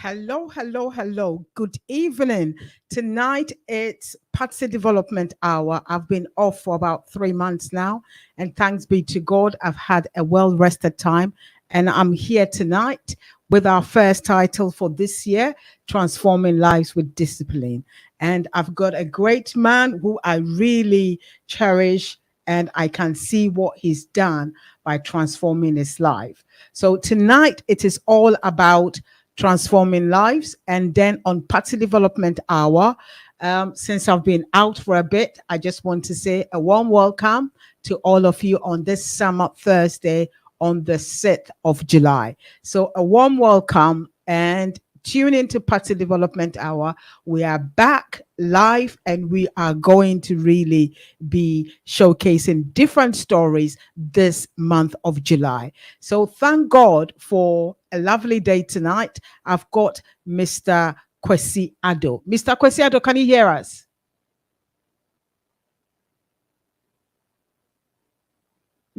Hello, hello, hello. Good evening. Tonight it's Patsy Development Hour. I've been off for about 3 months now, and thanks be to God, I've had a well rested time. And I'm here tonight with our first title for this year, Transforming Lives with Discipline. And I've got a great man who I really cherish, and I can see what he's done by transforming his life. So tonight it is all about transforming lives. And then on Party Development Hour, since I've been out for a bit, I just want to say a warm welcome to all of you on this summer Thursday on the 6th of July. So a warm welcome and tune into Party Development Hour. We are back live and we are going to really be showcasing different stories this month of July. So thank God for a lovely day tonight. I've got Mr. Kwesi Ado. Mr. Kwesi Ado, can you hear us?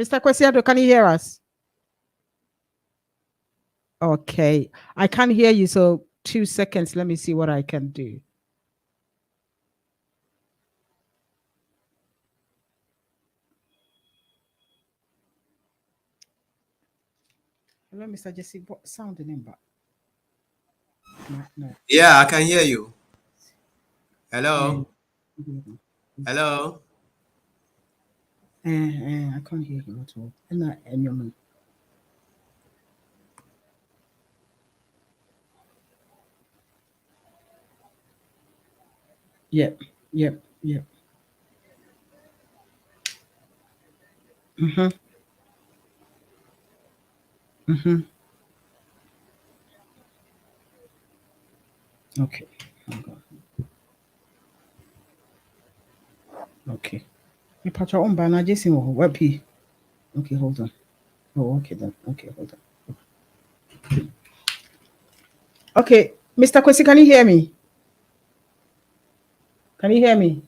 Mr. Kwesi Ado, can you hear us? Okay, I can't hear you, so 2 seconds. Let me see what I can do. Hello, Mr. Jesse. What sound the number? No. Yeah, I can hear you. Hello. Hello. I can't hear you at all. Yep. Okay. Okay. You patch your own banner, Jason. What P? Okay, hold on. Oh, okay then. Okay, hold on. Okay, Mr. Kwesi, can you hear me? Can you hear me?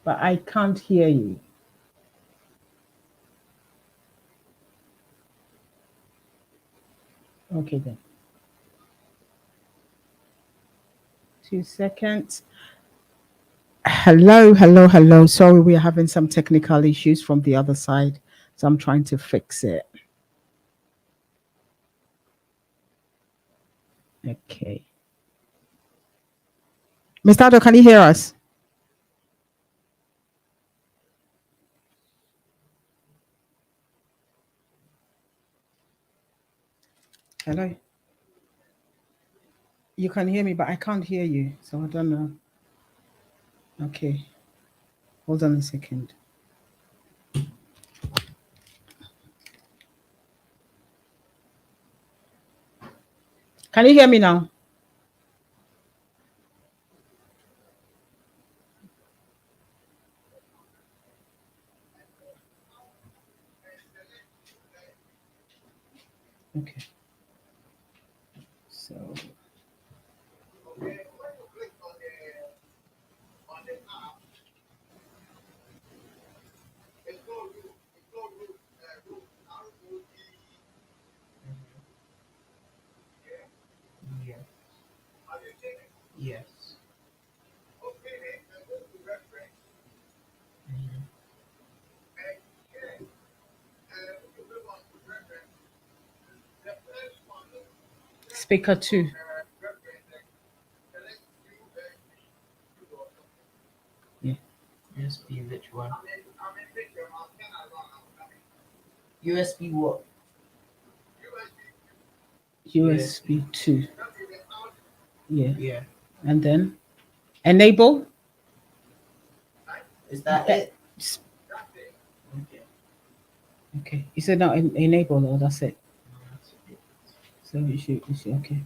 But I can't hear you. Okay then. 2 seconds. Hello. Sorry, we're having some technical issues from the other side, so I'm trying to fix it. Okay. Mr. Ado, can you hear us? Hello. You can hear me, but I can't hear you, so I don't know. Okay. Hold on a second. Can you hear me now? Okay. So. Yes. Speaker 2. Yeah. USB which one? USB what? USB 2. Yeah. Yeah. And then enable. Is that it? Okay. Okay. You said now enable or that's it? So you should okay.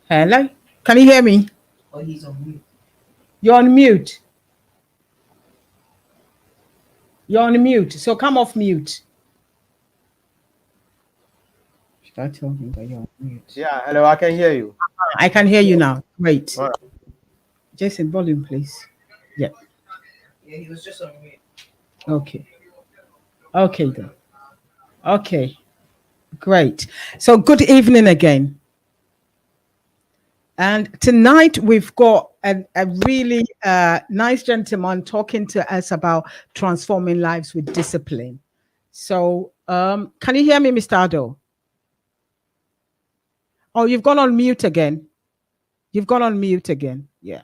Hello? Can you hear me? Oh, he's on mute. You're on mute. You're on mute. So come off mute. Should I tell him that you're on mute? Yeah, hello, I can hear you. I can hear you now. Wait. Right. Jason, volume, please. Yeah. Yeah, he was just on mute. Okay. Okay then. Okay. Great. So, good evening again. And tonight we've got a really nice gentleman talking to us about transforming lives with discipline. So, can you hear me, Mr. Ado? Oh, you've gone on mute again. You've gone on mute again. Yeah.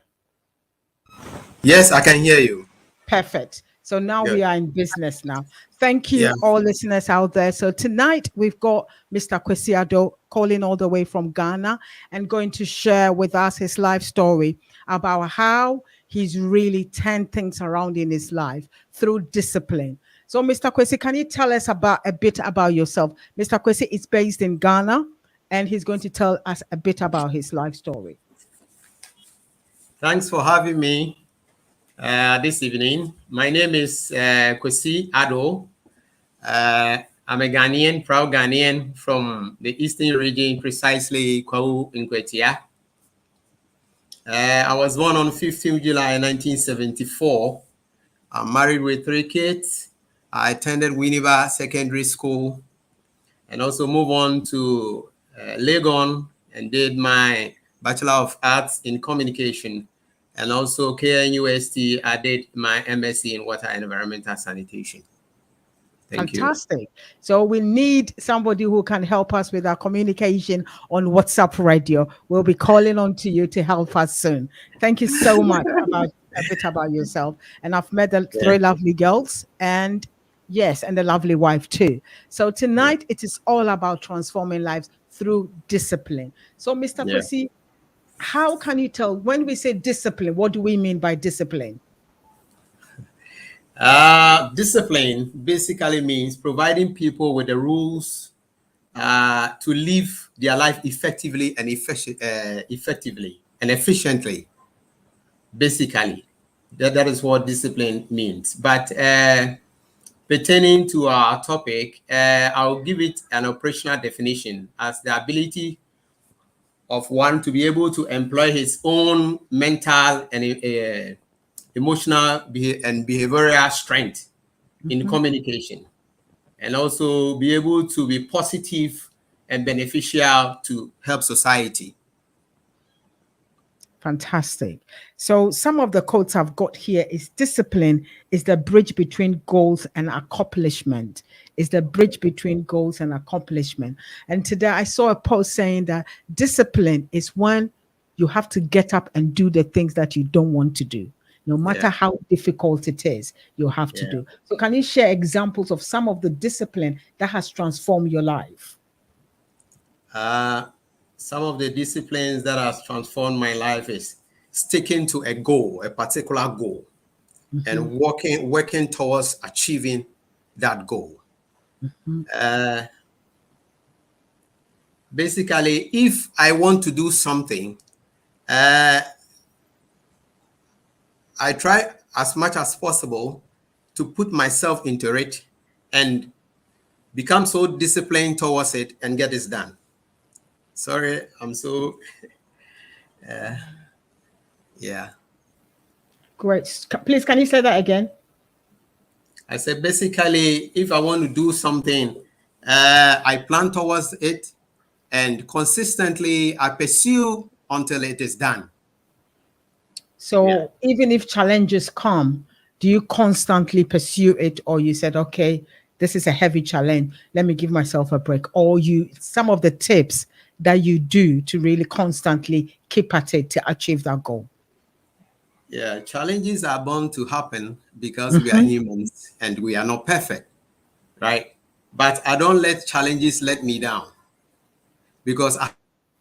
Yes, I can hear you. Perfect. So now we Good. are in business now. Thank Yeah. you, all listeners out there. So tonight we've got Mr. Kwesiado calling all the way from Ghana and going to share with us his life story about how he's really turned things around in his life through discipline. So, Mr. Kwesi, can you tell us about a bit about yourself? Mr. Kwesi is based in Ghana, and he's going to tell us a bit about his life story. Thanks for having me this evening. My name is Kwesi Ado. I'm a Ghanaian, proud Ghanaian from the Eastern region, precisely Kwahu Nkwetia. I was born on 15th July 1974. I'm married with 3 kids. I attended Winneba Secondary School and also moved on to Legon and did my Bachelor of Arts in Communication. And also KNUST, I did my MSc in Water and Environmental Sanitation. Thank you. Fantastic. So we need somebody who can help us with our communication on WhatsApp radio. We'll be calling on to you to help us soon. Thank you so much about a bit about yourself. And I've met the Yeah. three lovely girls and yes, and the lovely wife too. So tonight it is all about transforming lives through discipline. So Mr. Yeah. Kwesi, how can you tell when we say discipline, what do we mean by discipline? Discipline basically means providing people with the rules to live their life effectively and effectively and efficiently. Basically, that is what discipline means. But pertaining to our topic, I'll give it an operational definition as the ability of one to be able to employ his own mental and emotional and behavioral strength in communication, and also be able to be positive and beneficial to help society. Fantastic. So some of the quotes I've got here is discipline is the bridge between goals and accomplishment. Is the bridge between goals and accomplishment. And today I saw a post saying that discipline is when you have to get up and do the things that you don't want to do. No matter Yeah, how difficult it is, you have to yeah. do. So can you share examples of some of the discipline that has transformed your life? Uh, some of the disciplines that has transformed my life is sticking to a goal, a particular goal, and working towards achieving that goal. Uh, Basically, if I want to do something, uh, I try as much as possible to put myself into it and become so disciplined towards it and get this done. Sorry, I'm so, yeah. Great. Please, can you say that again? I said, basically, if I want to do something, I plan towards it and consistently I pursue until it is done. Yeah. So even if challenges come, do you constantly pursue it, or you said, okay, this is a heavy challenge, let me give myself a break? Or you some of the tips that you do to really constantly keep at it to achieve that goal? Yeah, challenges are bound to happen because we are humans and we are not perfect, right? But I don't let challenges let me down because I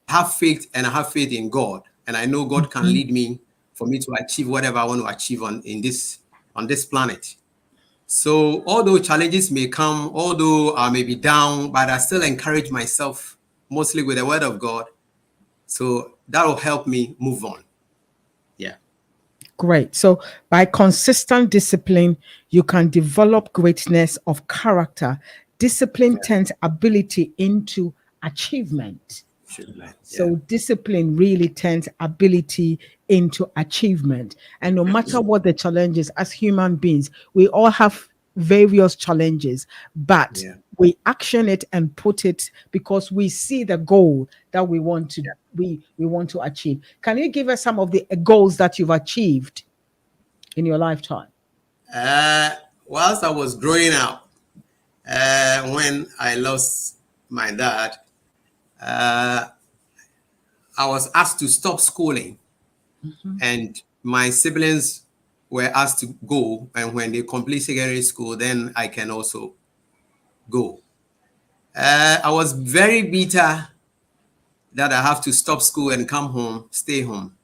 have faith and I have faith in God, and I know God can lead me for me to achieve whatever I want to achieve on this planet. So although challenges may come, although I may be down, but I still encourage myself mostly with the word of God. So that will help me move on. Yeah. Great. So by consistent discipline, you can develop greatness of character. Discipline turns ability into achievement. Yeah. So discipline really turns ability into achievement. And no matter what the challenges, as human beings, various challenges, but Yeah. we action it and put it because we see the goal that we want to achieve. Can you give us some of the goals that you've achieved in your lifetime? Uh, whilst I was growing up, when I lost my dad, uh, I was asked to stop schooling, Mhm. and my siblings were asked to go. And when they complete secondary school, then I can also go. I was very bitter that I have to stop school and come home, stay home.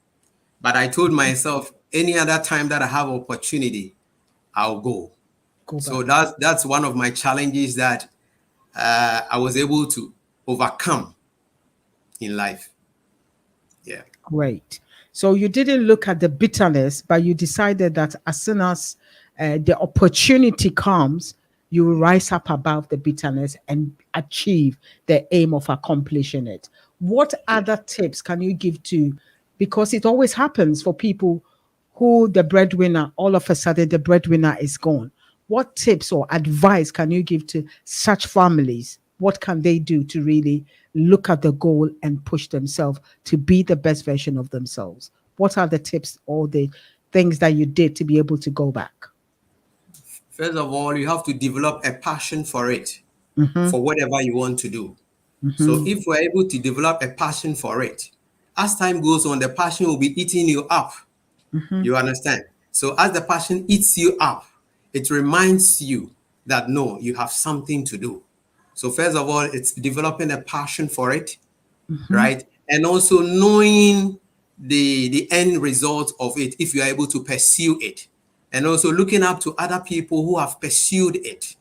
But I told myself, any other time that I have opportunity, I'll go. Go So back. that's one of my challenges that I was able to overcome in life. Yeah. Great. So you didn't look at the bitterness, but you decided that as soon as the opportunity comes, you will rise up above the bitterness and achieve the aim of accomplishing it. What Yeah. other tips can you give to? Because it always happens for people who the breadwinner, all of a sudden the breadwinner is gone. What tips or advice can you give to such families? What can they do to really look at the goal and push themselves to be the best version of themselves? What are the tips or the things that you did to be able to go back? First of all, you have to develop a passion for it, Mm-hmm, for whatever you want to do. So mm-hmm, if we're able to develop a passion for it, as time goes on, the passion will be eating you up. mm-hmm, You understand? So as the passion eats you up, it reminds you that no, you have something to do. So first of all, it's developing a passion for it, mm-hmm, right? And also knowing the end result of it if you are able to pursue it. And also looking up to other people who have pursued it,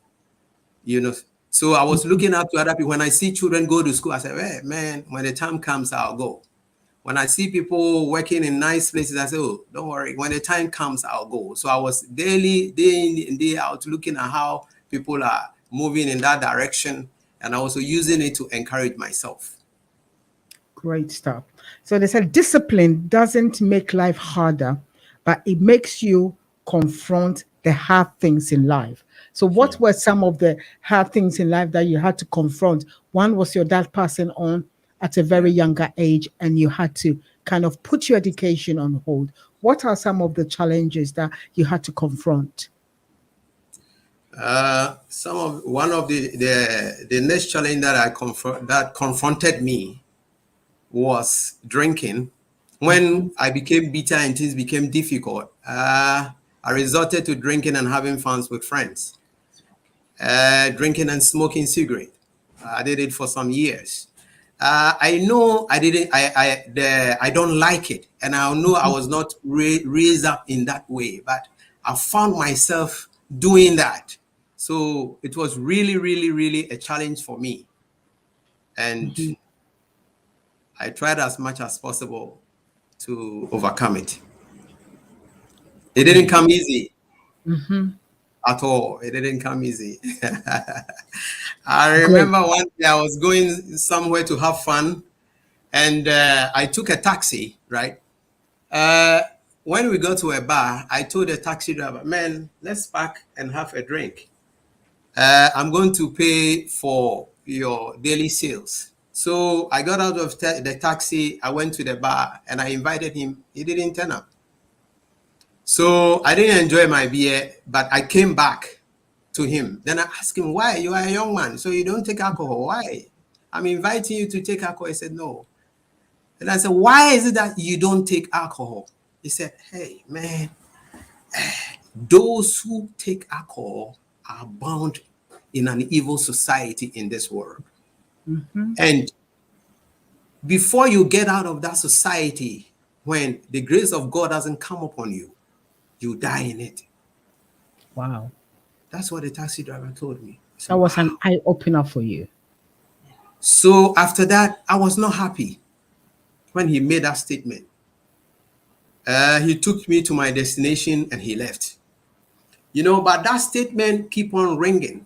you know. So I was mm-hmm. looking up to other people. When I see children go to school, I say, hey, man, when the time comes, I'll go. When I see people working in nice places, I say, oh, don't worry. When the time comes, I'll go. So I was daily, day in and day out, looking at how people are moving in that direction and also using it to encourage myself. Great stuff. So they said discipline doesn't make life harder, but it makes you confront the hard things in life. So, what Yeah. were some of the hard things in life that you had to confront? One was your dad passing on at a very Yeah. younger age, and you had to kind of put your education on hold. What are some of the challenges that you had to confront? Some of one of the next challenge that that confronted me was drinking. When I became bitter and things became difficult, I resorted to drinking and having fun with friends, drinking and smoking cigarette. I did it for some years. I know I didn't. I don't like it, and I know I was not raised up in that way. But I found myself doing that, so it was really, really, really a challenge for me, and Mhm. I tried as much as possible to overcome it. It didn't Great. come easy Hmm. at all. It didn't come easy. I Great. remember one day I was going somewhere to have fun, and I took a taxi, right? Uh, when we got to a bar, I told the taxi driver, man, let's park and have a drink. I'm going to pay for your daily sales. So I got out of the taxi, I went to the bar, and I invited him. He didn't turn up. So I didn't enjoy my beer, but I came back to him. Then I asked him, why? You are a young man, so you don't take alcohol. Why? I'm inviting you to take alcohol. He said, no. And I said, why is it that you don't take alcohol? He said, hey, man, those who take alcohol are bound in an evil society in this world. Hmm. And before you get out of that society, when the grace of God doesn't come upon you, you die in it. Wow. That's what the taxi driver told me. I That said, was an wow. eye opener for you. So after that, I was not happy when he made that statement. He took me to my destination and he left. But that statement keep on ringing,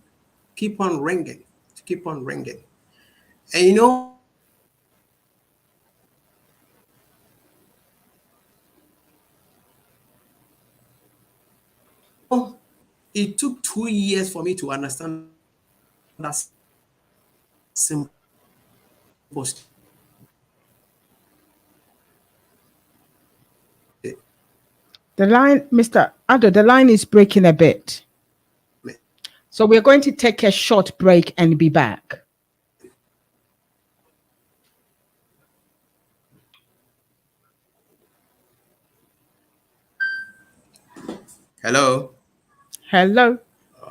keep on ringing, keep on ringing. And it took 2 years for me to understand that simple The line, Mr. Ado, the line is breaking a bit. So we're going to take a short break and be back. Hello. Hello.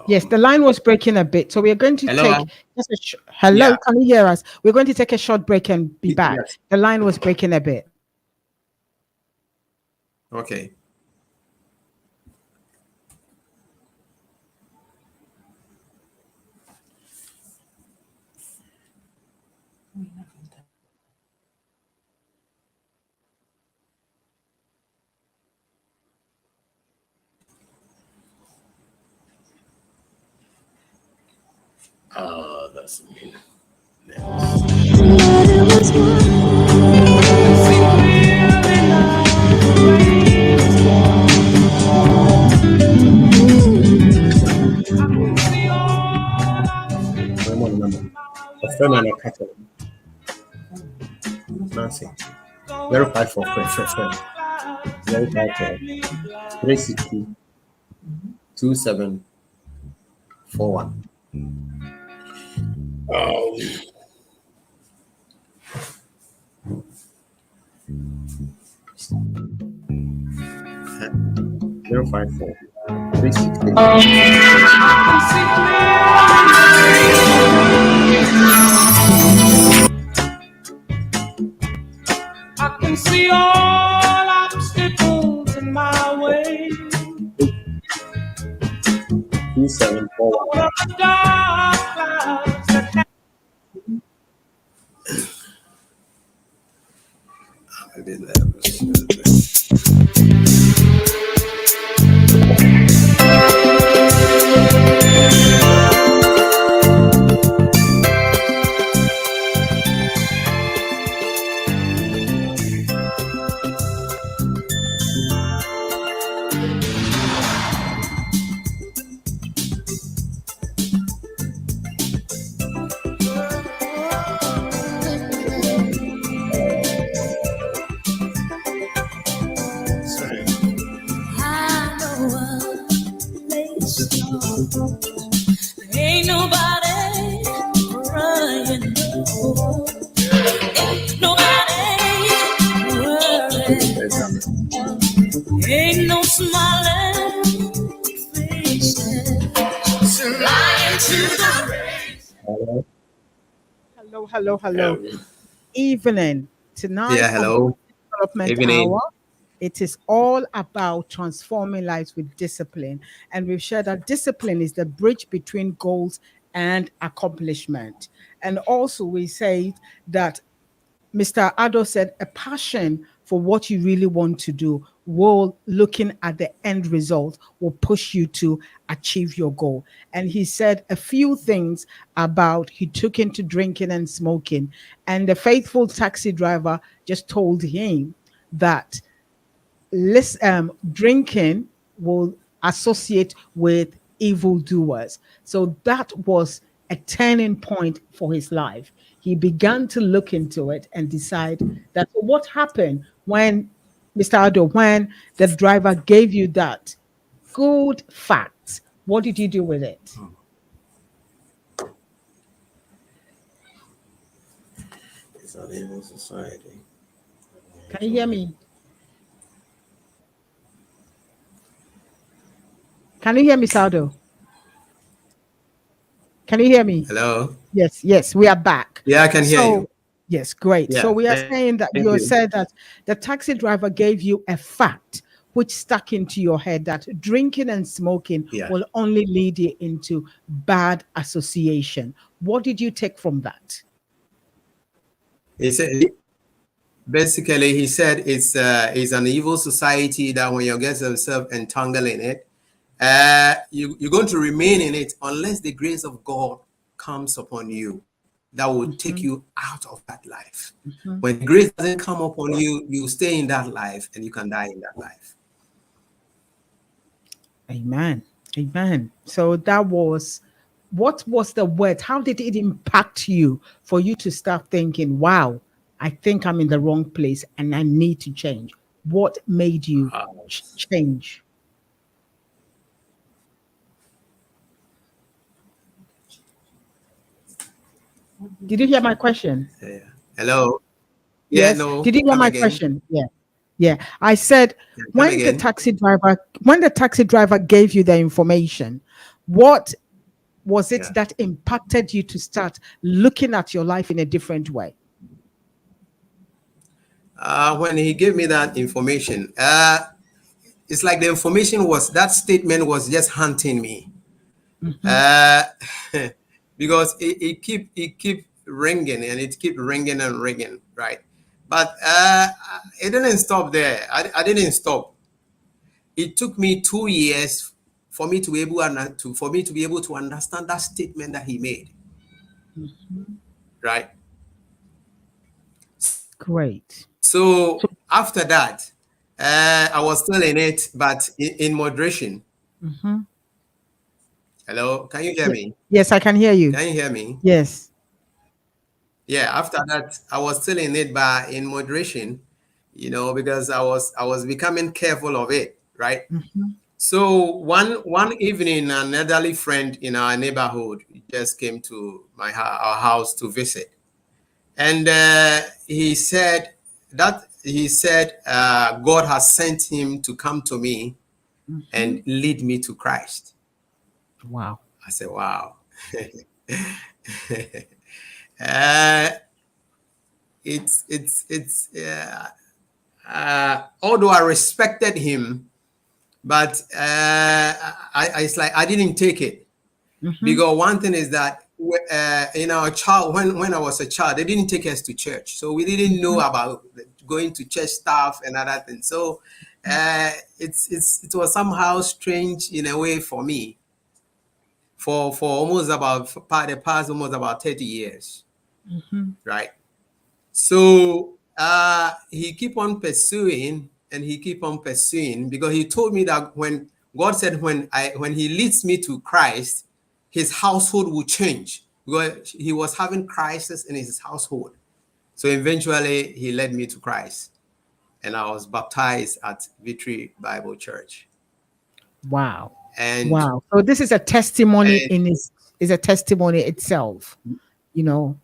Yes, the line was breaking a bit. So we're going to Hello. take just a hello. Yeah. Can you hear us? We're going to take a short break and be back. Yes. The line was breaking a bit. Okay. That's mean. Nancy. 054 054 360 2741. Oh. 054 360. I can see all obstacles in my way. 2741. All of the dark clouds that I know a place ain't nobody crying, no. Ain't nobody worried, ain't no smiling faces lying to the rain. Hello. Evening. Tonight Yeah, on hello. Development Evening. Hour, it is all about transforming lives with discipline. And we've shared that discipline is the bridge between goals and accomplishment. And also, we say that Mr. Ado said a passion for what you really want to do will looking at the end result will push you to achieve your goal. And he said a few things about he took into drinking and smoking. And the faithful taxi driver just told him that drinking will associate with evildoers. So that was a turning point for his life. He began to look into it and decide that what happened when Mr. Ado, when the driver gave you that good fact, what did you do with it? It's an evil society. Can you hear me? Can you hear me, Saldo? Can you hear me? Hello. Yes, we are back. Yeah, I can hear So, you. yes, great. So Yeah, we are thank saying that you. you said that the taxi driver gave you a fact which stuck into your head that drinking and smoking Yeah. will only lead you into bad association. What did you take from that? He said basically he said it's an evil society that when you get yourself entangled in it, you're going to remain in it unless the grace of God comes upon you. That will take Mhm, you out of that life. mhm. When grace doesn't come upon you, you stay in that life and you can die in that life. Amen. Amen. So that was, what was the word? How did it impact you for you to start thinking, wow, I think I'm in the wrong place and I need to change? What made you Uh, change? Did you hear my question? yeah. Hello. Yeah. Yes. No. Did you hear Come my again. question? Yeah. Yeah. I said, Yeah, come when the again. taxi driver when the taxi driver gave you the information, what was it Yeah. that impacted you to start looking at your life in a different way? When he gave me that information, it's like the information was that statement was just haunting me. Mhm. Uh, because it keep ringing and it keep ringing and ringing, right? But it didn't stop there. I didn't stop. It took me 2 years for me to be able for me to be able to understand that statement that he made, Mhm. right? Great. So So, after that, I was still in it, but in moderation. mhm. Hello, can you hear Ye- me? yes, I can hear you. Can you hear me? Yes. Yeah, after that, I was still in it, but in moderation, because I was becoming careful of it, right? Mhm. So one evening, an elderly friend in our neighborhood just came to our house to visit, and he said God has sent him to come to me and Mhm. lead me to Christ. Wow. I said, wow. uh, it's although I respected him, but it's like I didn't take it, Mhm. because one thing is that in our child when I was a child, they didn't take us to church, so we didn't know Mhm. about going to church stuff and other things. So it was somehow strange in a way for me for almost about the past almost about 30 years, Mhm. right? So he keep on pursuing and he keep on pursuing, because he told me that when God said when he leads me to Christ, his household will change, because he was having crisis in his household. So eventually he led me to Christ, and I was baptized at Victory Bible Church. Wow. And, Wow. So this is a testimony and is a testimony itself, you know,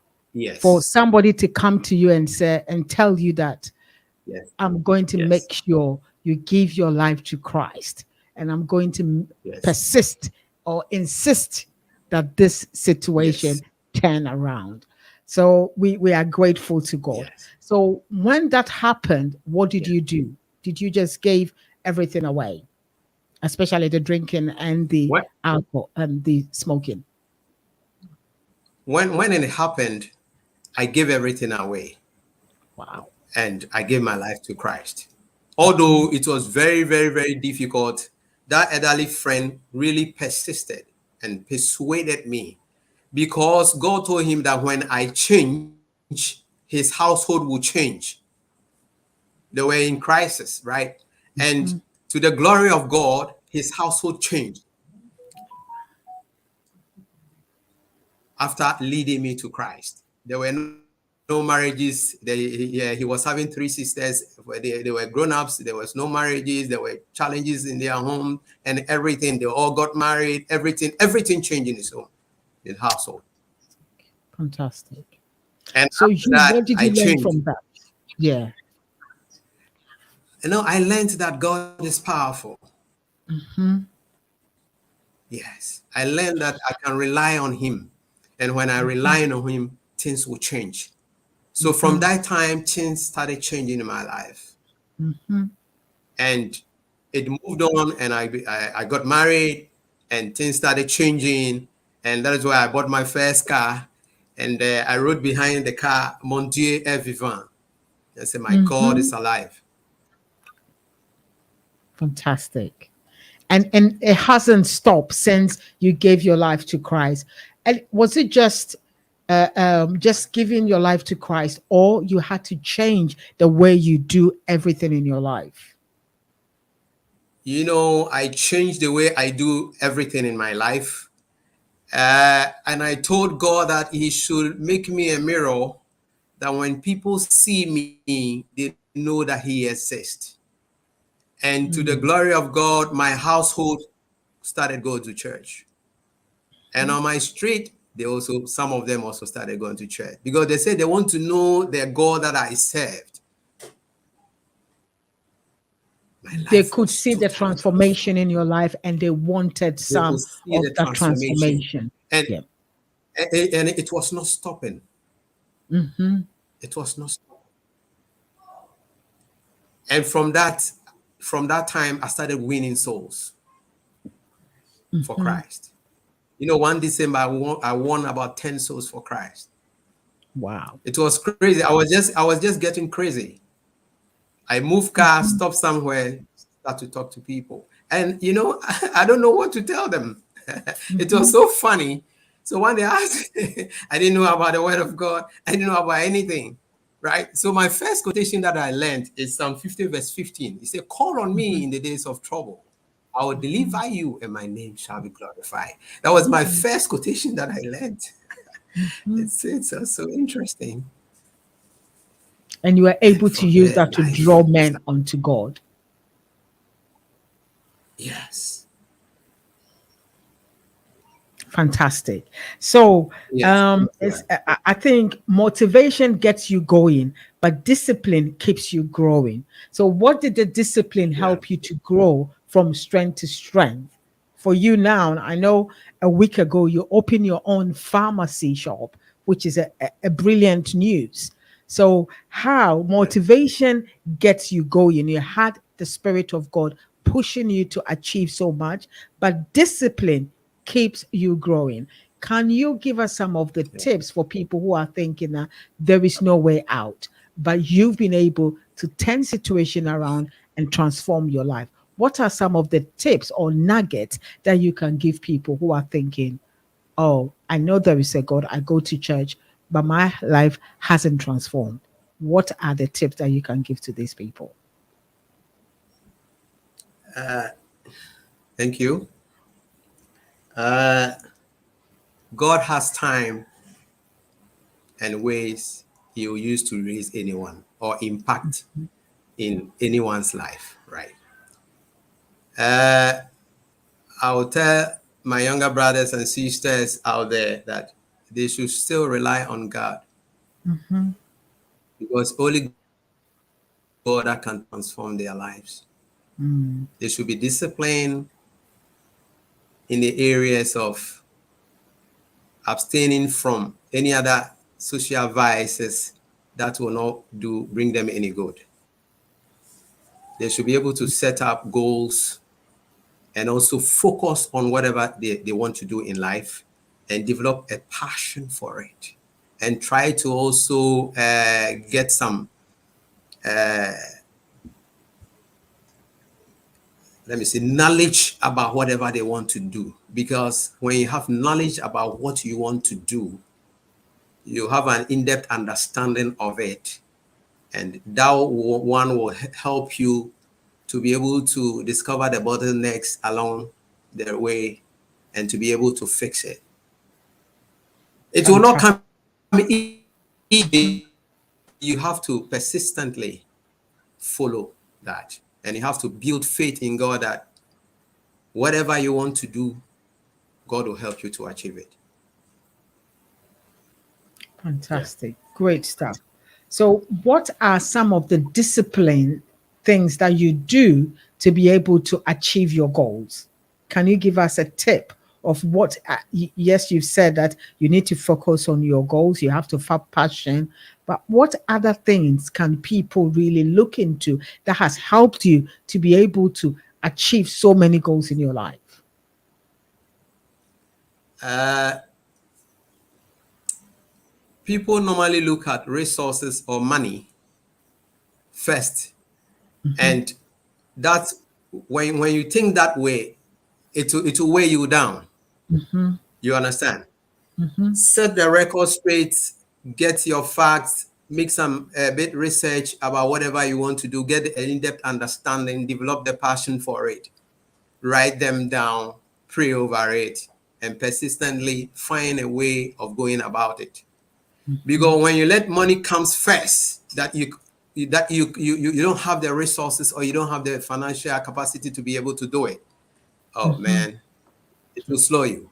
for yes, somebody to come to you and say and tell you that yes, I'm going to yes, make sure you give your life to Christ, and I'm going to yes, persist or insist that this situation yes, turn around. So we are grateful to God. yes, So when that happened, what did yes. you do? Did you just give everything away, especially the drinking and the When alcohol and the smoking? when it happened, I gave everything away Wow. and I gave my life to Christ. Mhm. Although it was very, very, very difficult, that elderly friend really persisted and persuaded me, because God told him that when I change, his household will change. They were in crisis, right? And Mhm. to the glory of God, his household changed after leading me to Christ. There were no marriages. He was having three sisters. They were grown-ups. There was no marriages. There were challenges in their home and everything. They all got married. Everything changed in his household. Fantastic. And So after you, that, what did I you learn changed. from that? Yeah. I learned that God is powerful. Mhm. Yes, I learned that I can rely on Him, and when I Mhm. rely on Him, things will change. So from Mhm. that time, things started changing in my life, Mhm. and it moved on. And I got married, and things started changing, and that is why I bought my first car, and I rode behind the car, Mon Dieu est vivant. I said, my God is Mhm. alive. Fantastic. And it hasn't stopped since you gave your life to Christ. And was it just giving your life to Christ, or you had to change the way you do everything in your life? I changed the way I do everything in my life. And I told God that He should make me a mirror, that when people see me, they know that He exists. And to the glory of God, my household started going to church. And on my street, some of them also started going to church because they said they want to know the God that I served. My They life could was see the totally transformation transformed. in your life and they wanted They could some see of the that transformation. transformation. And, Yeah. and it was not stopping. Mm-hmm. It was not stopping. And from that time, I started winning souls for Mm-hmm. Christ. One December, I won about 10 souls for Christ. Wow. It was crazy. I was just getting crazy. I move cars, Mm-hmm. stop somewhere, start to talk to people. And I don't know what to tell them. It was Mm-hmm. so funny. So when they asked, I didn't know about the word of God. I didn't know about anything. Right. So my first quotation that I learned is Psalm 50, verse 15. It said, "Call on me in the days of trouble. I will Mm-hmm. deliver you, and my name shall be glorified." That was my Mm-hmm. first quotation that I learned. Mm-hmm. It's so interesting. And you were And able to from use there, that to life draw men started. unto God. Yes. Fantastic. So Yes. Yeah. I think motivation gets you going, but discipline keeps you growing. So what did the discipline Yeah. help you to grow from strength to strength? For you now, I know a week ago you opened your own pharmacy shop, which is a brilliant news. So how Yeah. motivation gets you going. You had the Spirit of God pushing you to achieve so much, but discipline keeps you growing. Can you give us some of the Yeah. tips for people who are thinking that there is no way out, but you've been able to turn situation around and transform your life? What are some of the tips or nuggets that you can give people who are thinking, oh, I know there is a God, I go to church, but my life hasn't transformed? What are the tips that you can give to these people? Thank you. Uh, God has time and ways He will use to raise anyone or impact in anyone's life, right? Uh, I will tell my younger brothers and sisters out there that they should still rely on God Mm-hmm. because only God that can transform their lives. Mm. They should be disciplined in the areas of abstaining from any other social vices that will not bring them any good. They should be able to set up goals and also focus on whatever they want to do in life and develop a passion for it and try to also get some let me say knowledge about whatever they want to do, because when you have knowledge about what you want to do, you have an in-depth understanding of it, and that one will help you to be able to discover the bottlenecks along the way and to be able to fix it. It will not Fantastic. come easy. You have to persistently follow that, and you have to build faith in God that whatever you want to do, God will help you to achieve it. Yeah. Fantastic. Great stuff. So, what are some of the discipline things that you do to be able to achieve your goals? Can you give us a tip of what? Yes, you've said that you need to focus on your goals, you have to have passion, but what other things can people really look into that has helped you to be able to achieve so many goals in your life? Uh, People normally look at resources or money first, Mhm. and that's when you think that way, it will weigh you down. Mhm. You understand? Mhm. Set the record straight, get your facts, make some bit research about whatever you want to do, get an in-depth understanding, develop the passion for it. write them down, pray over it, and persistently find a way of going about it. Because when you let money comes first, that you don't have the resources or you don't have the financial capacity to be able to do it. Oh man, it will slow you.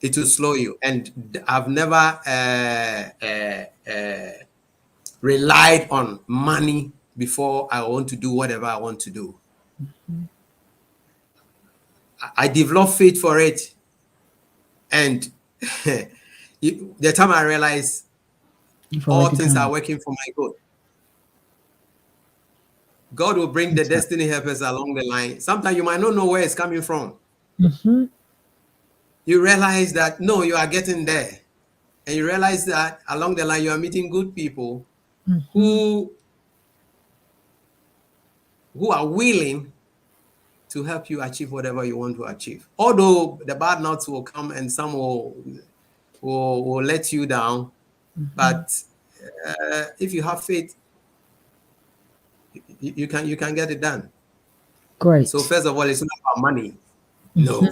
It will slow you. And I've never relied on money before I want to do whatever I want to do. I developed faith for it, and the time I realized all things are working for my good. God will bring the destiny helpers along the line. Sometimes you might not know where it's coming from. You realize that no, you are getting there, and you realize that along the line you are meeting good people who are willing to help you achieve whatever you want to achieve. Although the bad nuts will come and some will let you down, but if you have faith, you can get it done. Great. So first of all, it's not about money. No.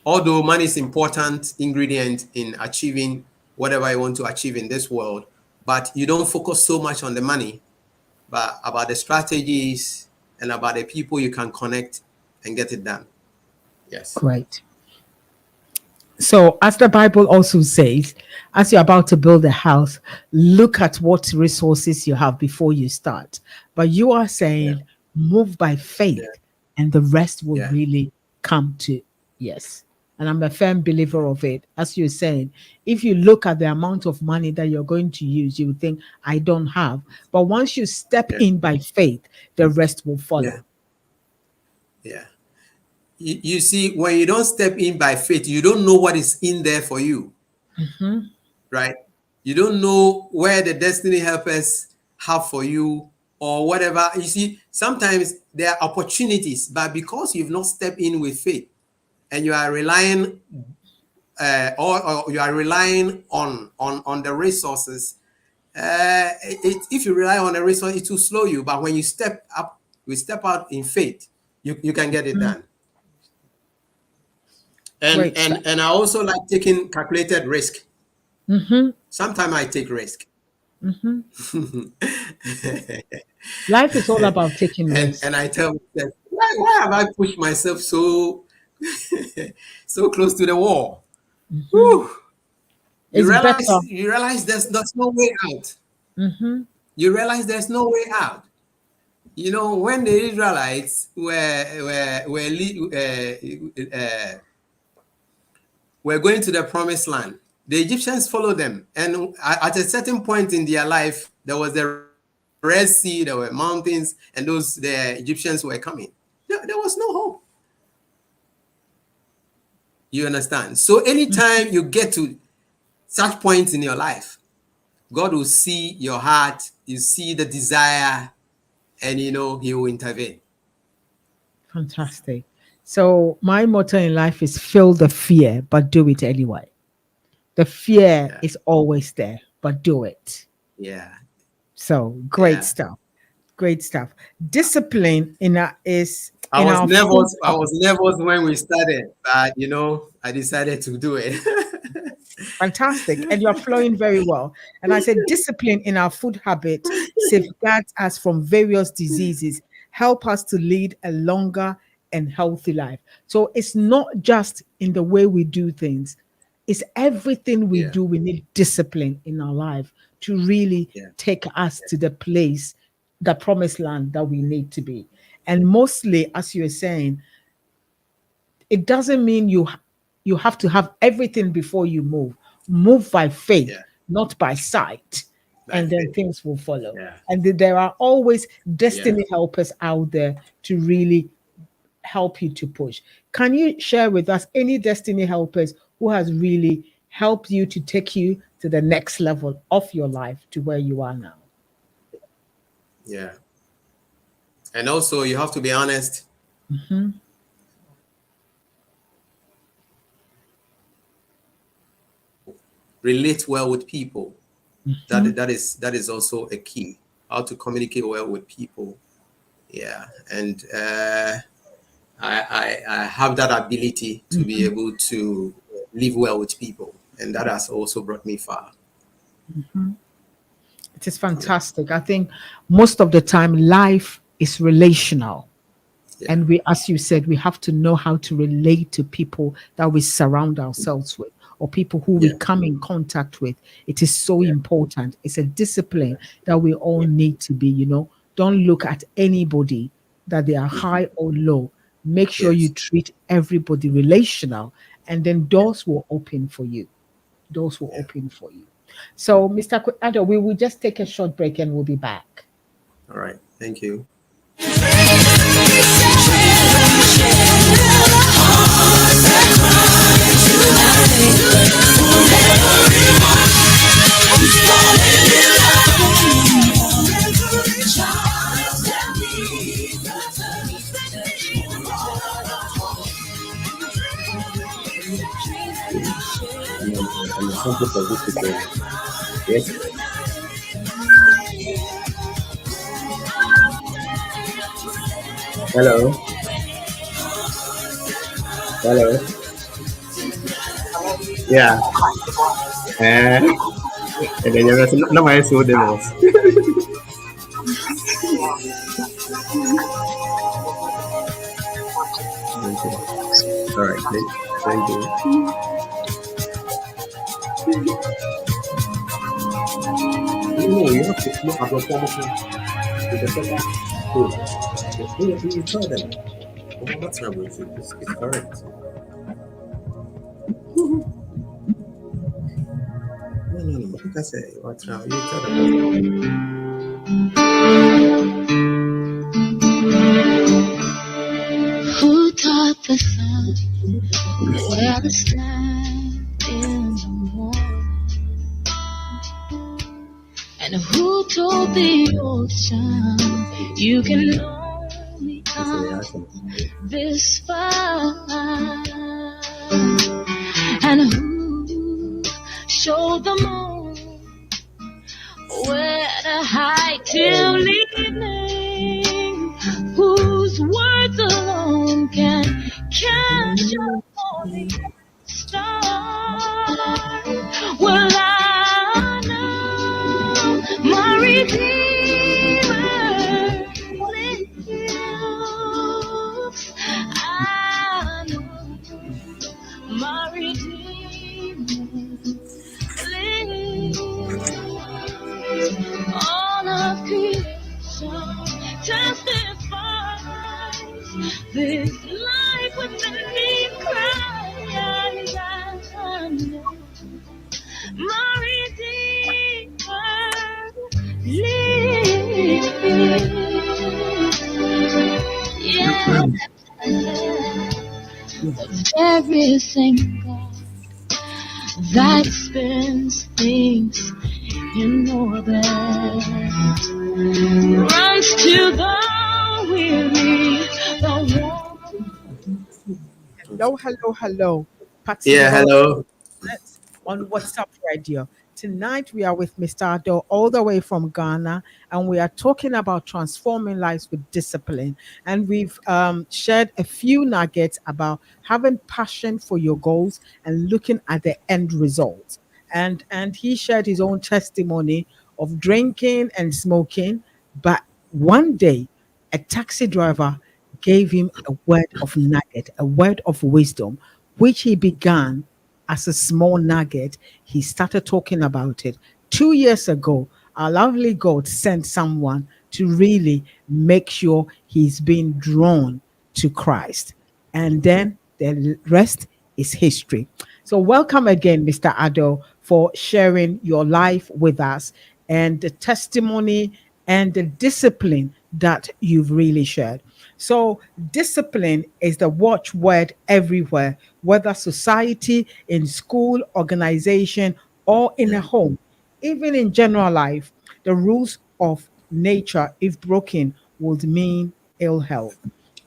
Although money is important ingredient in achieving whatever you want to achieve in this world, but you don't focus so much on the money, but about the strategies and about the people you can connect and get it done. Yes. Great. So, as the Bible also says, as you're about to build a house, look at what resources you have before you start. But you are saying, move by faith, and the rest will really come to yes. And I'm a firm believer of it. As you're saying, if you look at the amount of money that you're going to use, you would think, I don't have. But once you step in by faith, the rest will follow. Yeah. You see, when you don't step in by faith, you don't know what is in there for you. Right? You don't know where the destiny helpers have for you or whatever. You see, sometimes there are opportunities, but because you've not stepped in with faith and you are relying or you are relying on the resources, if you rely on the resource, it will slow you. But when you step up, you step out in faith, you can get it done. And I also like taking calculated risk. Sometimes I take risk. Life is all about taking risk. And I tell myself, why have I pushed myself so so close to the wall? You realize there's no way out. You realize there's no way out. You know, when the Israelites were going to the promised land, the Egyptians followed them. And at a certain point in their life, there was the Red Sea, there were mountains, and the Egyptians were coming. There was no hope. You understand? So anytime you get to such points in your life, God will see your heart, you see the desire, and he will intervene. Fantastic. So my motto in life is feel the fear, but do it anyway. The fear is always there, but do it. Yeah. So great stuff. Great stuff. Discipline is. I was nervous when we started, but I decided to do it. Fantastic. And you're flowing very well. And I said, discipline in our food habit safeguards us from various diseases, help us to lead a longer and healthy life. So it's not just in the way we do things. It's everything we do. We need discipline in our life to really take us to the place, the promised land that we need to be. And mostly, as you were saying, it doesn't mean you have to have everything before you move. Move by faith, not by sight. And then things will follow. And there are always destiny helpers out there to really help you to push. Can you share with us any destiny helpers who has really helped you to take you to the next level of your life to where you are now? Yeah. And also you have to be honest. Relate well with people. That is also a key. How to communicate well with people. Yeah. And I have that ability to be able to live well with people, and that has also brought me far. It is fantastic. I think most of the time life is relational. Yeah, And we, as you said, we have to know how to relate to people that we surround ourselves with or people who we yeah, come in contact with. It is so yeah, important. It's a discipline that we all need to be, Don't look at anybody that they are high or low. Make sure you yes, treat everybody relational, and then yeah, doors will open for you. Doors will yeah. open for you. So, Mr. Ado, we will just take a short break and we'll be back. All right, thank you. I'm responsible for this people. Yes. Hello. Hello. Yeah. And then you're no my so demos. Okay. All right. Thank you. No, you have to look at your promotion with the second school. You tell them. Oh, what's wrong with it? It's correct. No, no, no. Like I say, what's wrong? You tell them what's wrong. Who taught the sun where to stand in the morning? And who told the ocean you can only It's a come reaction. this far? And who showed the moon where to hide till evening? Whose words alone can catch a falling star? Well, I know my Redeemer lives. I know my Redeemer lives. All of creation testifies this life within me cries. I know my Redeemer lives. Yeah, everything God that spins things in orbit runs to the weary, the warm. Hello, hello, hello. Patsy Yeah, Development hello. on WhatsApp Radio. Tonight we are with Mr. Ado all the way from Ghana, and we are talking about transforming lives with discipline. And we've shared a few nuggets about having passion for your goals and looking at the end result. And he shared his own testimony of drinking and smoking, but one day a taxi driver gave him a word of nugget, a word of wisdom, which he began as a small nugget. He started talking about it. 2 years ago, our lovely God sent someone to really make sure he's being drawn to Christ. And then the rest is history. So, welcome again, Mr. Ado, for sharing your life with us and the testimony and the discipline that you've really shared. So, discipline is the watchword everywhere, whether society, in school, organization, or in a Yeah, home. Even in general life, the rules of nature, if broken, would mean ill health.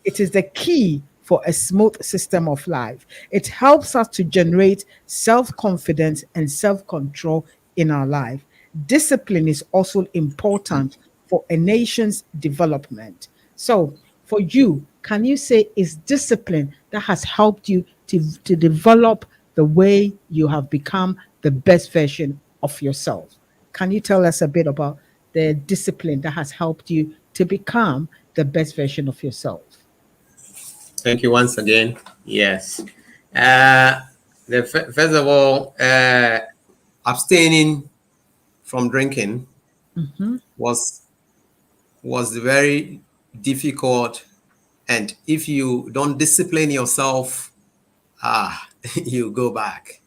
It is the key for a smooth system of life. It helps us to generate self confidence and self control in our life. Discipline is also important for a nation's development. So, for you, can you say is discipline that has helped you to develop the way you have become the best version of yourself? Can you tell us a bit about the discipline that has helped you to become the best version of yourself? Thank you once again. Yes. Uh, First of all, abstaining from drinking Mm-hmm. was very difficult, and if you don't discipline yourself, you go back,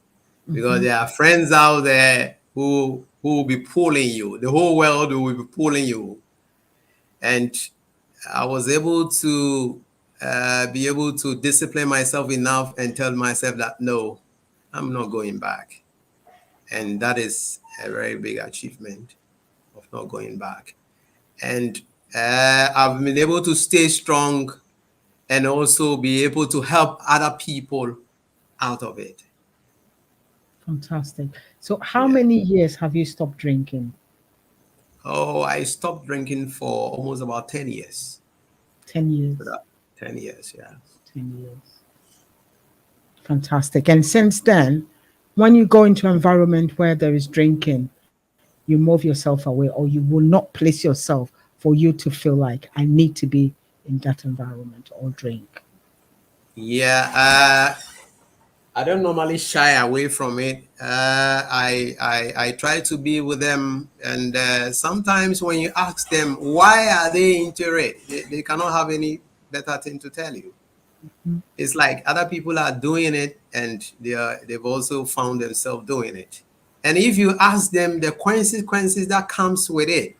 because Mm-hmm. there are friends out there who will be pulling you. The whole world will be pulling you, and I was able to be able to discipline myself enough and tell myself that no, I'm not going back. And that is a very big achievement of not going back. And I've been able to stay strong and also be able to help other people out of it. Fantastic. So, how Yeah. many years have you stopped drinking? Oh, I stopped drinking for almost about 10 years. 10 years. About 10 years, yeah. 10 years. Fantastic. And since then, when you go into an environment where there is drinking, you move yourself away, or you will not place yourself for you to feel like I need to be in that environment or drink. Yeah, I don't normally shy away from it. I try to be with them, and sometimes when you ask them why are they into it, they cannot have any better thing to tell you. Mm-hmm. It's like other people are doing it, and they've also found themselves doing it. And if you ask them the consequences that comes with it,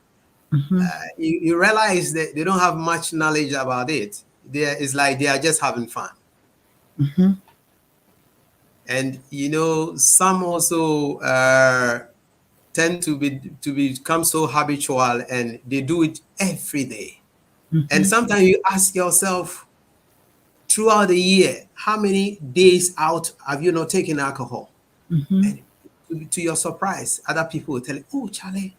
Mm-hmm. you realize that they don't have much knowledge about it. It's like they are just having fun. Mm-hmm. And some also tend to become so habitual, and they do it every day. And Mm-hmm. sometimes you ask yourself, throughout the year, how many days out have you not taken alcohol? Mm-hmm. And to your surprise, other people will tell you, oh Charlie,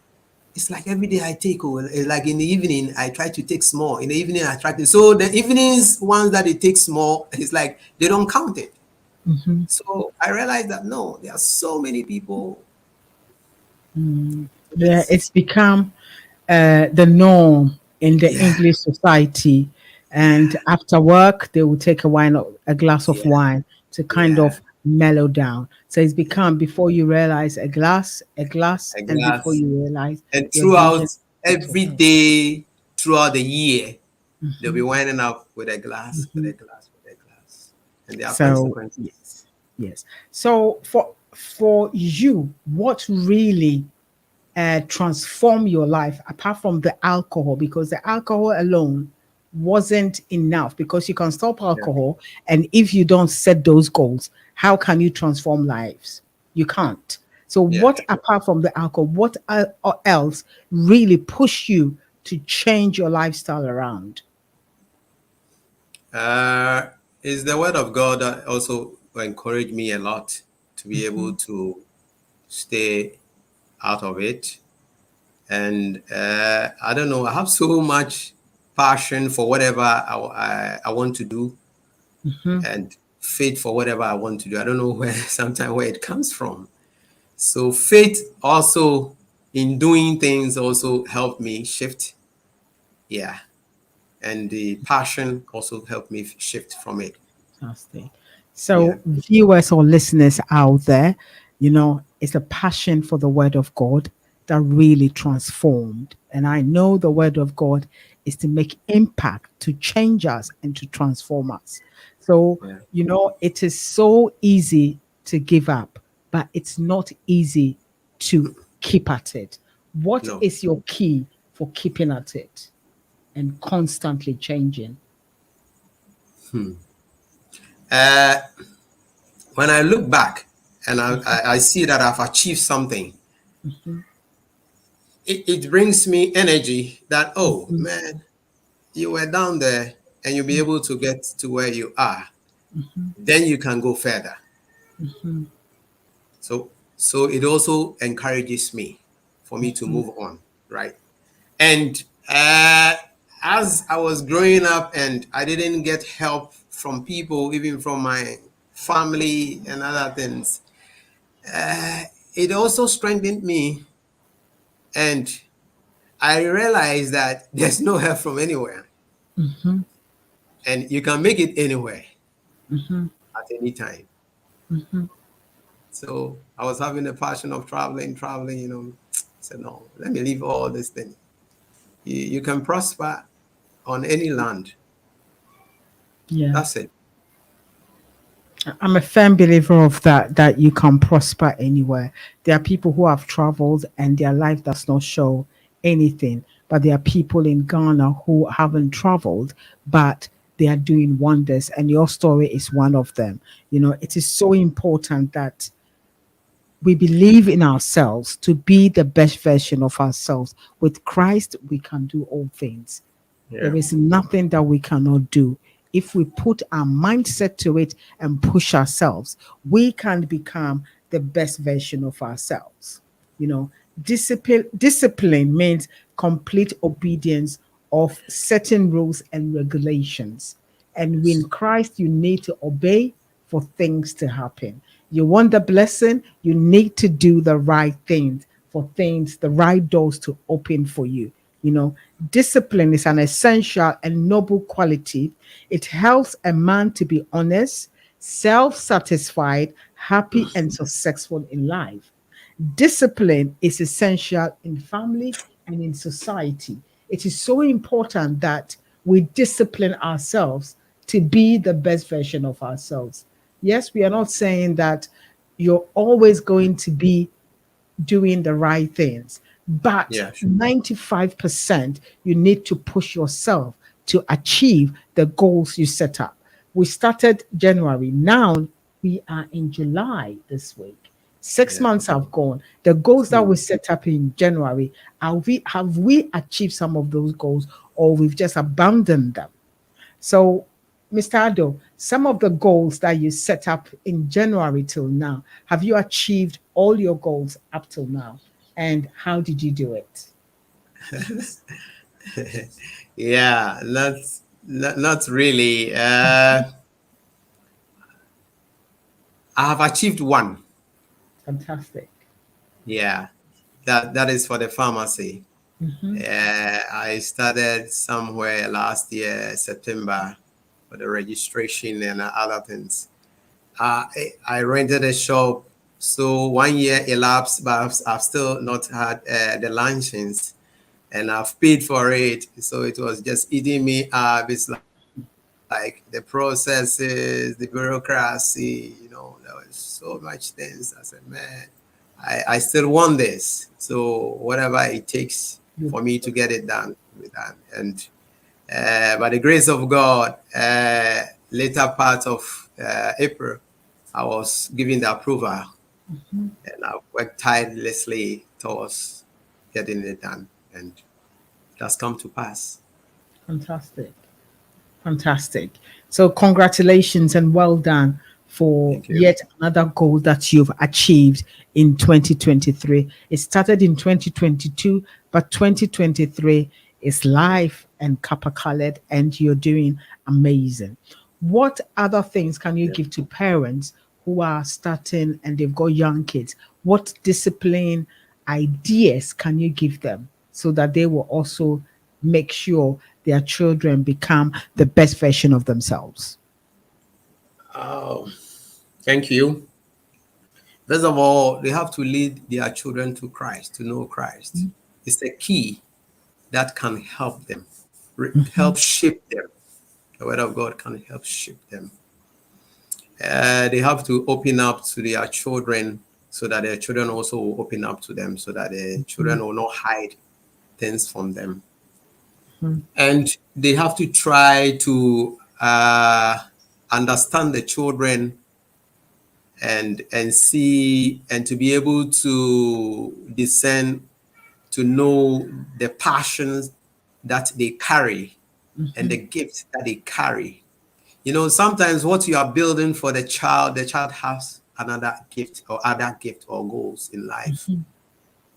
it's like every day I take, like in the evening I try to take small, in the evening I try to, so the evenings ones that they take small, it's like they don't count it. Mm-hmm. So I realized that no, there are so many people. Mm. Yeah, Yes. it's become the norm in the Yeah. English society. And after work, they will take a glass of Yeah. wine to kind Yeah. of mellow down. So it's Yeah. become before you realize a glass, A and before glass. you realize And you're drinking throughout a bottle. every day, throughout the year, they'll be Mhm. winding up with a glass, with a Mhm. glass, with a glass. And there are So consequences. yes, yes. So for you, what really transform your life apart from the alcohol, because the alcohol alone wasn't enough, because you can stop Yeah. alcohol, and if you don't set those goals, how can you transform lives? You can't. So Yeah. what apart from the alcohol, what else really push you to change your lifestyle around? Uh, is the word of God that also encouraged me a lot to be able Mhm. to stay out of it. And I don't know, I have so much passion for whatever I want to do, Mhm. and faith for whatever I want to do. I don't know where sometimes where it comes from. So faith also in doing things also helped me shift. Yeah. And the passion also helped me shift from it. Fantastic. Yeah. So, viewers or listeners out there, it's a passion for the Word of God that really transformed. And I know the Word of God is to make impact, to change us, and to transform us. So, Yeah. it is so easy to give up, but it's not easy to keep at it. What No. is your key for keeping at it and constantly changing? Uh, when I look back and I see that I've achieved something, Mhm, it brings me energy that, oh mhm, man, you were down there and you'll be able to get to where you are. mhm, Then you can go further. mhm. So it also encourages me for me to move on, right? And as I was growing up and I didn't get help from people, even from my family and other things, it also strengthened me. And I realized that there's no help from anywhere. Mm-hmm. And you can make it anywhere Mm-hmm. at any time. Mm-hmm. So I was having a passion of traveling, I said, no, let me leave all this thing. You can prosper on any land. Yeah. That's it. I'm a firm believer of that you can prosper anywhere. There are people who have traveled and their life does not show anything, but there are people in Ghana who haven't traveled, but they are doing wonders, and your story is one of them. It is so important that we believe in ourselves to be the best version of ourselves. With Christ, we can do all things. There Yeah. is nothing that we cannot do. If we put our mindset to it and push ourselves, we can become the best version of ourselves. You know, discipline means complete obedience of certain rules and regulations. And in Christ, you need to obey for things to happen. You want the blessing, you need to do the right things for things, the right doors to open for you. You know, discipline is an essential and noble quality. It helps a man to be honest, self satisfied, happy, and successful in life. Discipline is essential in family and in society. It is so important that we discipline ourselves to be the best version of ourselves. Yes, we are not saying that you're always going to be doing the right things. But Yeah, sure. 95%, you need to push yourself to achieve the goals you set up. We started January. Now we are in July this week. Six Yeah. months have gone. The goals that we set up in January, have we achieved some of those goals, or we've just abandoned them? So, Mr. Ado, some of the goals that you set up in January till now, have you achieved all your goals up till now? And how did you do it? Yeah, not really. I have achieved one. Fantastic. Yeah, that is for the pharmacy. Hmm. I started somewhere last year, September, for the registration and other things. I rented a shop, so 1 year elapsed, but I've still not had the license, and I've paid for it. So it was just eating me up. It's like the processes, the bureaucracy, there was so much things. I said, man, I still want this. So whatever it takes You for me to get it done, with that. And by the grace of God, later part of April, I was given the approval, and I worked tirelessly towards getting it done, and it has come to pass. fantastic. Fantastic. So, congratulations and well done for Thank you. yet another goal that you've achieved in 2023. It started in 2022, but 2023 is live and copper colored, and you're doing amazing. What other things can you Yeah. give to parents who are starting and they've got young kids? What discipline ideas can you give them so that they will also make sure their children become the best version of themselves? Oh, thank you. First of all, they have to lead their children to Christ, to know Christ. It's the key that can help them, help shape them. The Word of God can help shape them. They have to open up to their children so that their children also will open up to them, so that the children will not hide things from them. And they have to try to understand the children, and see, and to be able to discern, to know the passions that they carry and the gifts that they carry. Sometimes what you are building for the child has another gift or other gift or goals in life.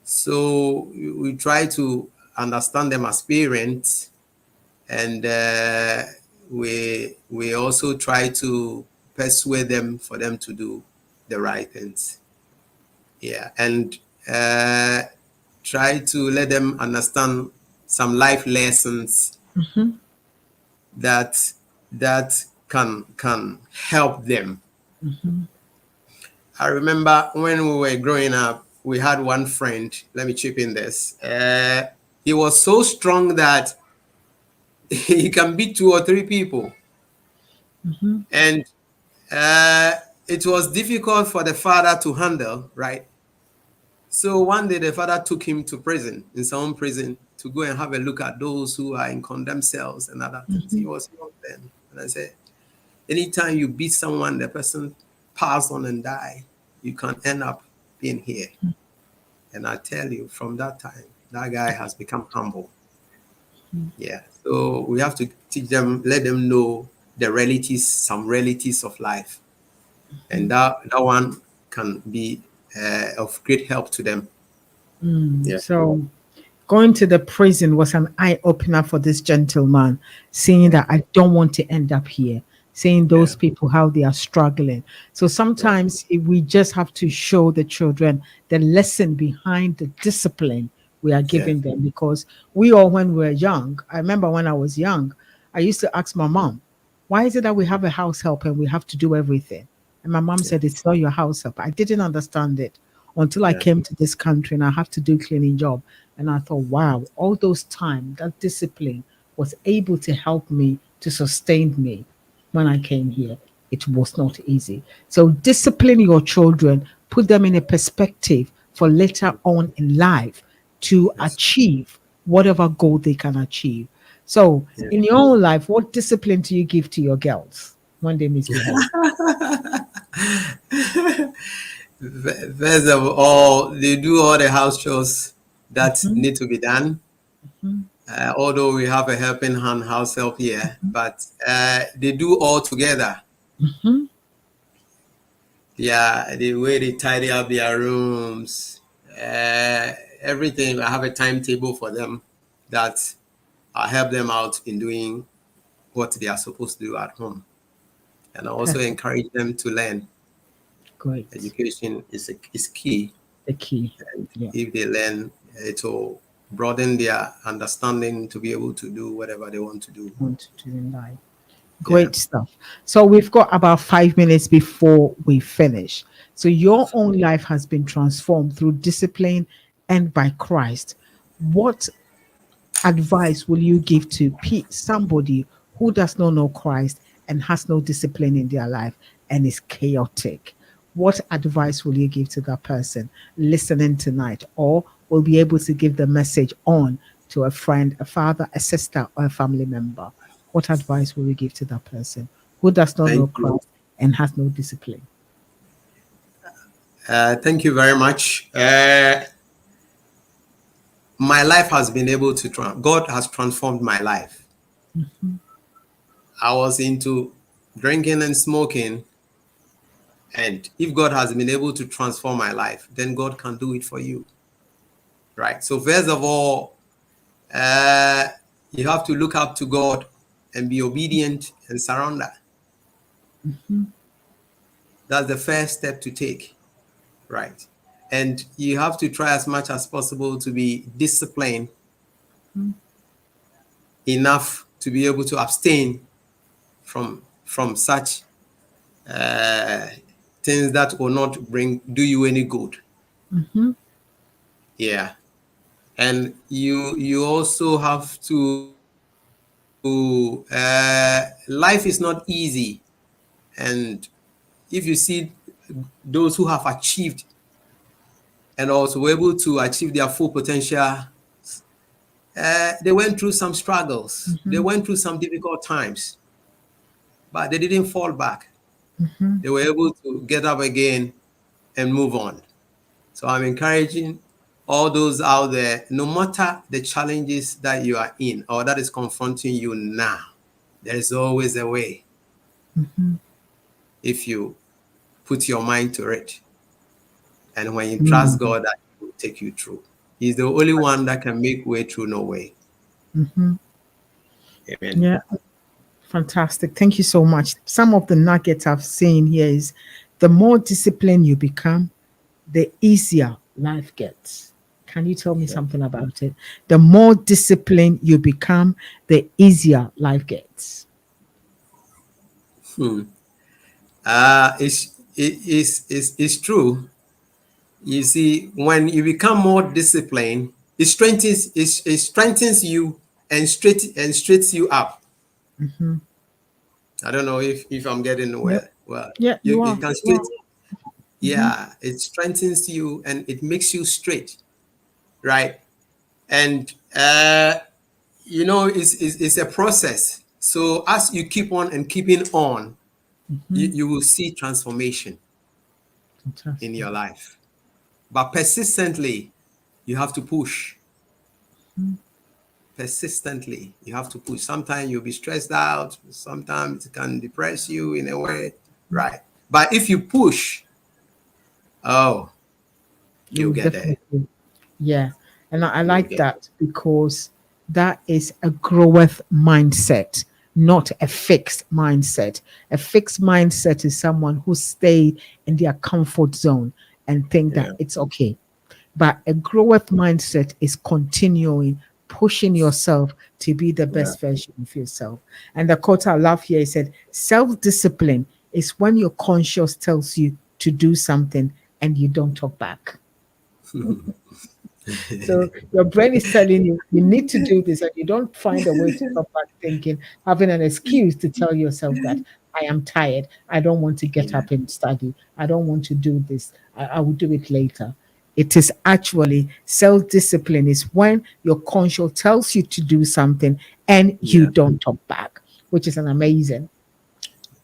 So we try to understand them as parents, and we also try to persuade them for them to do the right things. Yeah, and uh, try to let them understand some life lessons that can help them. I remember when we were growing up, we had one friend. Let me chip in this. He was so strong that he can beat 2 or 3 people, and uh, it was difficult for the father to handle, right? So one day the father took him to prison, in some prison, to go and have a look at those who are in condemned cells and other things. He was young then. And I said, anytime you beat someone, the person pass on and die, you can end up being here. And I tell you, from that time, that guy has become humble. Yeah. So we have to teach them, let them know the realities, some realities of life. And that one can be of great help to them. Yeah. So going to the prison was an eye opener for this gentleman, seeing that I don't want to end up here, seeing those Yeah. people how they are struggling. So Yeah. sometimes we just have to show the children the lesson behind the discipline we are Yeah. giving them, because we all, when we were young, I remember when I was young, I used to ask my mom, why is it that we have a house help and we have to do everything? And my mom Yeah. said, it's not your house help. I didn't understand it until I Yeah. came to this country and I have to do cleaning job. And I thought, wow, all those time, that discipline was able to help me to sustain me when I came here. It was not easy. So discipline your children, put them in a perspective for later on in life to Yes. achieve whatever goal they can achieve. So Yeah. in your own life, what discipline do you give to your girls when they misbehave? First of all, they do all the house chores that Mhm, need to be done. mhm, Although we have a helping hand house help here, but they do all together. mhm. Yeah, the way they tidy up their rooms, everything. I have a timetable for them that I help them out in doing what they are supposed to do at home, and I also Perfect. encourage them to learn. Great. Education is key. The key. And Yeah. if they learn, it will broaden their understanding to be able to do whatever they want to do. Want to do in life. Yeah. Great stuff. So we've got about 5 minutes before we finish. So your own life has been transformed through discipline and by Christ. What advice will you give to somebody who does not know Christ and has no discipline in their life and is chaotic? What advice will you give to that person listening tonight, or will be able to give the message on to a friend, a father, a sister, or a family member? What advice will you give to that person who does not know Thank you. Christ and has no discipline? Thank you very much. My life has been able to, God has transformed my life. I was into drinking and smoking. And if God has been able to transform my life, then God can do it for you. Right. So, first of all, uh, you have to look up to God and be obedient and surrender. That's the first step to take. Right. And you have to try as much as possible to be disciplined enough to be able to abstain from such uh, things that will not do you any good. Mhm, Yeah. And you also have to life is not easy. And if you see those who have achieved and also were able to achieve their full potential, they went through some struggles, they mhm, went through some difficult times, but they didn't fall back. mhm. They were able to get up again and move on. So I'm encouraging all those out there, no matter the challenges that you are in or that is confronting you now, there is always a way if you put your mind to it. And when you trust Mm, God, that He will take you through. He's the only one that can make way through no way. mhm. Amen. Yeah. Fantastic. Thank you so much. Some of the nuggets I've seen here is the more disciplined you become, the easier life gets. Can you tell me Yeah. something about it? The more disciplined you become, the easier life gets. Hmm. It's true. You see, when you become more disciplined, it strengthens you and straightens you up. Hmm. I don't know if I'm getting Yep. well. Yeah, You you you are. can You straight. are. Hmm. Yeah, it strengthens you and it makes you straight, right? And it's a process. So as you keep on and keeping on, Hmm. you will see transformation in Fantastic. your life. But persistently, you have to push. Mhm. Persistently, you have to push. Sometimes you'll be stressed out. Sometimes it can depress you in a way, right? But if you push, oh, You you'll would get there. definitely. Yeah. And I You'll like get that because that is a growth mindset, not a fixed mindset. A fixed mindset is someone who stay in their comfort zone and think that there. it's okay. But a growth mindset is continuing, pushing yourself to be the Yeah, best version of yourself. And the quote I love here, he said, self discipline is when your conscience tells you to do something and you don't talk back. So your brain is telling you you need to do this, and you don't find a way to stop back thinking, having an excuse to tell yourself that I am tired, I don't want to get yeah, up and study, I don't want to do this, I will do it later. It is actually self-discipline is when your conscience tells you to do something and you yeah, don't talk back, which is an amazing.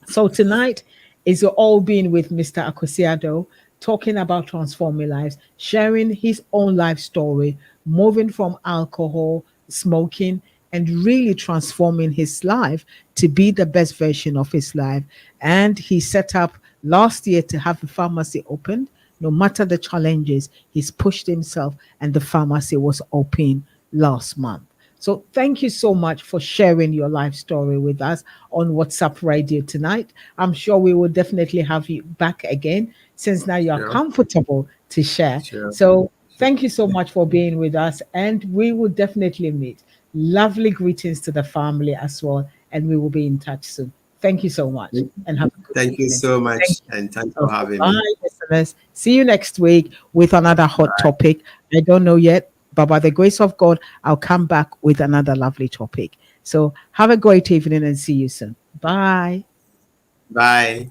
So tonight is your all being with Mr. Akosiado, talking about transforming lives, sharing his own life story, moving from alcohol, smoking, and really transforming his life to be the best version of his life. And he set up last year to have the pharmacy opened. No matter the challenges, he's pushed himself, and the pharmacy was open last month. So thank you so much for sharing your life story with us on WhatsApp Radio tonight. I'm sure we will definitely have you back again since now you are sure, comfortable to share. sure, So sure. thank you so much for being with us, and we will definitely meet. Lovely greetings to the family as well, and we will be in touch soon. Thank you so much and have a good Thank you evening. so Thank much, you. and thanks for Okay, having me. bye, listeners. See you next week with another hot topic. I don't know yet, but by the grace of God, I'll come back with another lovely topic. So have a great evening and see you soon. Bye. Bye.